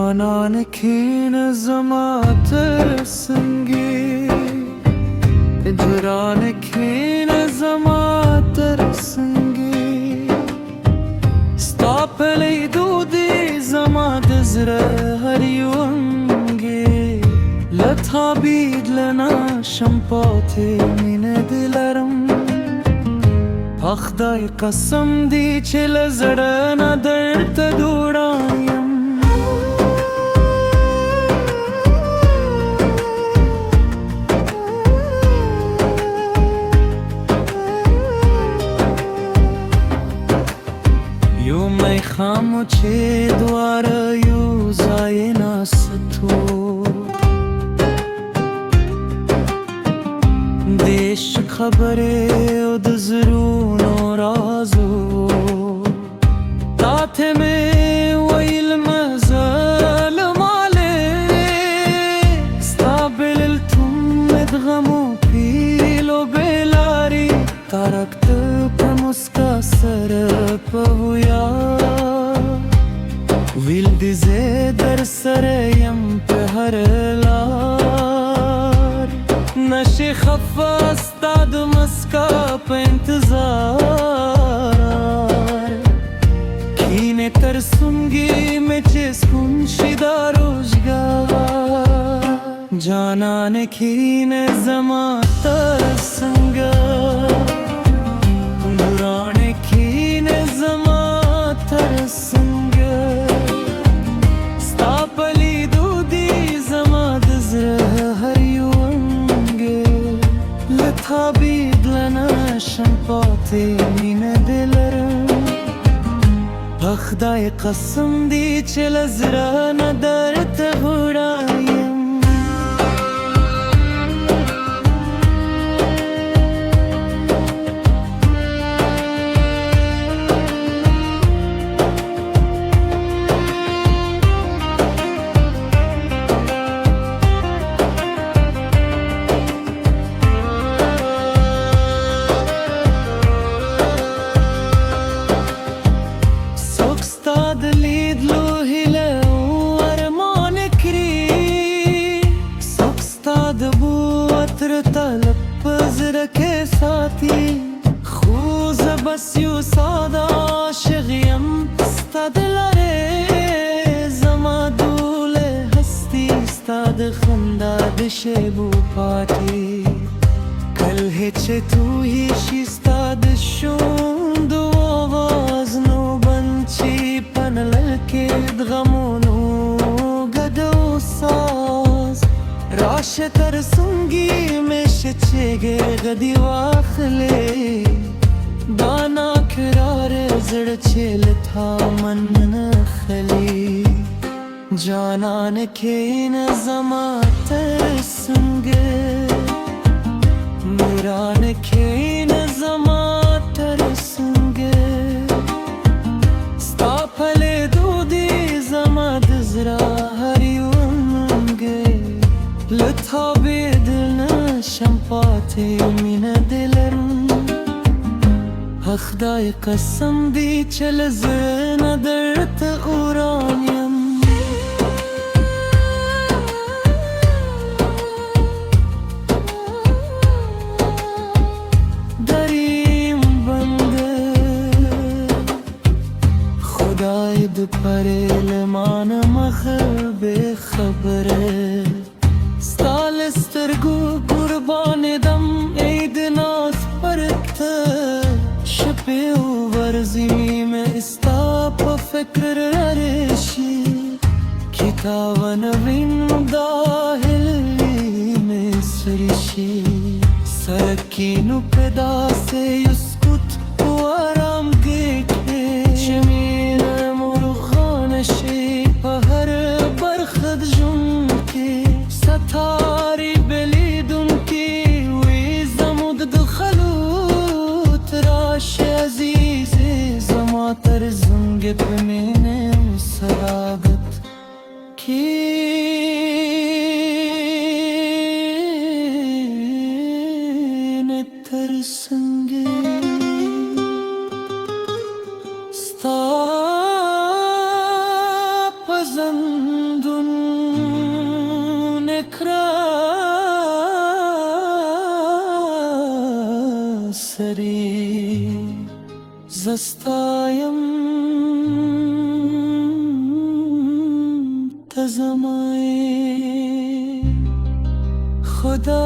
Canan kine zamandır sangi Duran kine zamandır sangi Stapeli dudi zamandır zre hariyungi Latabid lena şampati mine dilerim Pakhday qasam di chela zara dard durayam Yu may khamo che dwara yu zayna sato Desh khabare od zrun razo Taate mein wail mazal male Stabil tum edghamu pilo belari Tarakt pe muska sar pavuya Vil dize dar sarayam pe harlar Nashe khafa stad maska pe intizar Kine tarsungi mein jiskun shida rozgar Janan kine zama tarsanga Duran kine zama tarsanga Stapali dudi zama dizra hariyunge Lethabid lana shampati mine dilerim Pakhday qasam di chela zra dard hurayam के साथी खूज बस यू सादा शगियम स्ताद लरे जमा दूले हस्ती स्ताद खंदाद शेबू पाती कल हेचे तू ही शिस्ताद शूंदू आवाज नो बंची पनल के दगमोनो गदो साज राश तरसुंगी में Chege gadi wakhle Dana kirare zid chel tha man khali Janan ke in zama tarsunge Miran ke in zama tarsunge Stapale dudi zama dizra hariyunge Lethabid shampati mine dilerim Pakhday qasam di chela zra dard urayam Darim bande Khuday du parel man makhbe khabare Stalestargu qurban dam eid naz parat Shape varzi mein ista pa fikr arishi Kitavan vin dahil mein srishi Sakinu peda se yuskut aram dekhe Jameen murghan shi pahar barkhad junke Satari belidun ki Wizamud dkhalut Rash aziz Zama tarzunge pe mine sadagat Kine tarsunge Sta pazand سری زستایم تزمای خدا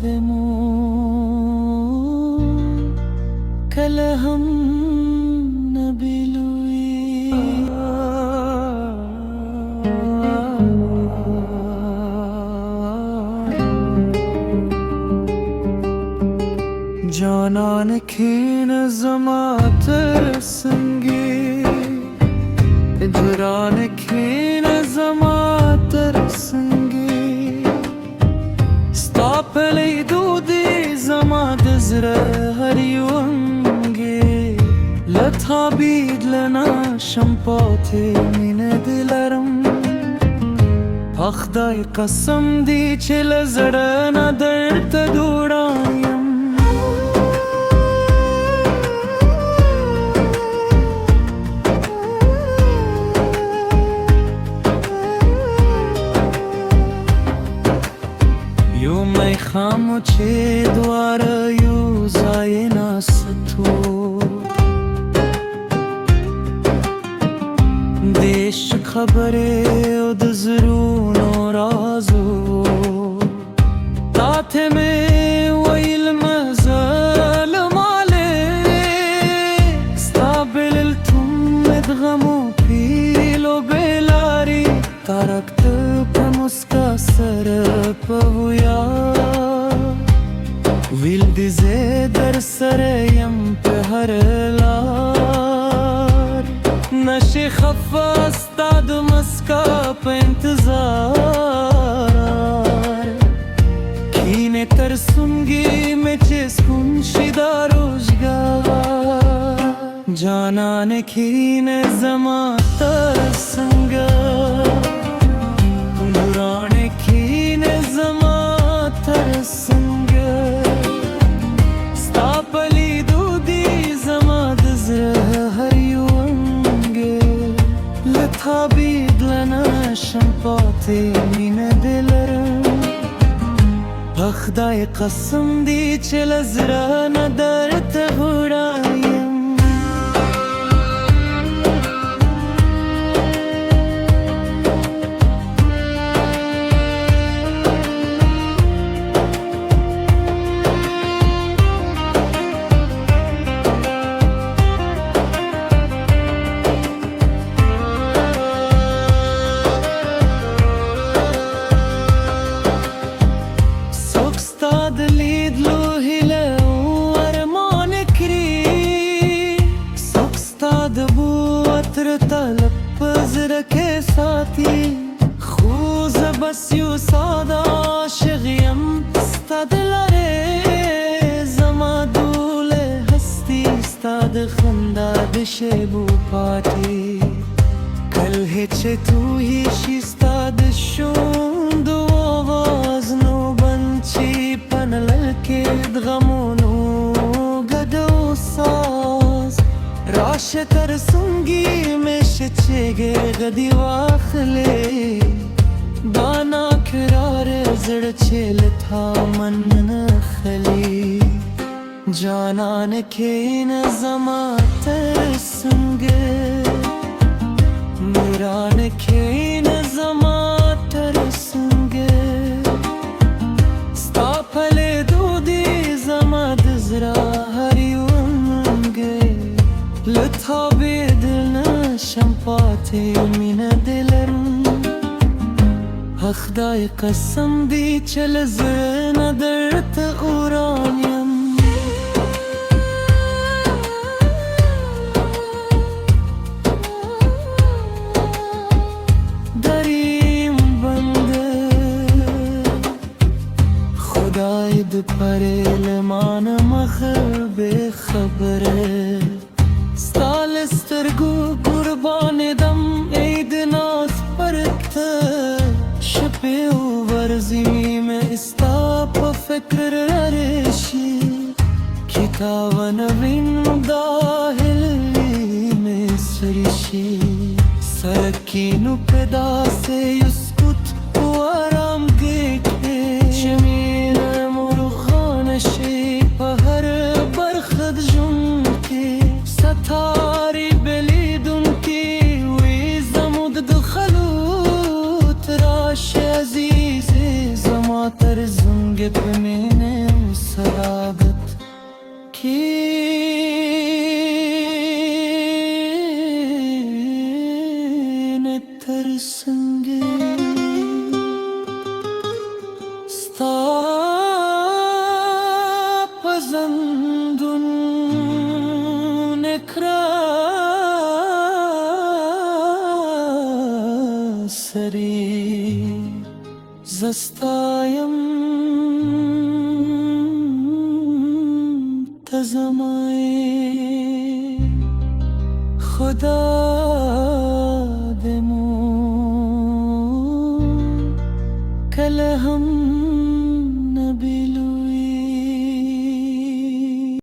دمو کل هم نبیلوی جانان کین زمات رسنگی جران کین زمات رسنگی ستاپلی دودی زمات زره هریونگی لطا بید لنا شمپاتی من دلرم پخدای قسم دی چل زرنا درد دورایم خامو چه دواره یو زای ناستو دیش خبره و دزرون و رازو تاته می ویل مزال ماله استابل التم ادغمو پیلو بلاری ترکت پمسکا سر پویا ویل دیزه در سریم په هر لار نشی خفا استاد مسکا په انتظار کینه ترسونگی میں چسکون شدا روزگار جانان کینه زما ترسنگا دوران کینه زما ترسنگا بید لنا شمپاتی من دلرم پخدای قسم دی چل زرنا درت غرایم के साथी खूज बस यू सादा शगयम استاد لره زما دوله هستی استاد خنداد شبو پاتی کل هچ تو هیشی استاد شوند و آواز نو بنچی پنلل که دغمونو گدو ساز راش ترسونگی میشه چگه غدی واخلی بانا کرار زڑ چل تھا من نخلی جانان کے نظما ترسنگے میران کے نظما ترسنگے ستا پھلے دودی زما دزرا هریونگے لطا بیدلنا شمپاتی من دلرم خدای قسم دی چل زرنا درت غرانیم دریم بنده خدای د پرلمان مخب خبره ستال سترگو قربان دم عید ناز پرته شپه و ورزی میں استا پا فکر رشی کتاب نوین داہلی میں سرشی سرکینو پدا سے یسکت و آرام گیٹے شمیر مرخان شیپا خاطر زنقت بميني وسراقت كين ترسنجي ستاب زندون نكراسري زستایم تزمای خدا دمون کل هم نبیلوی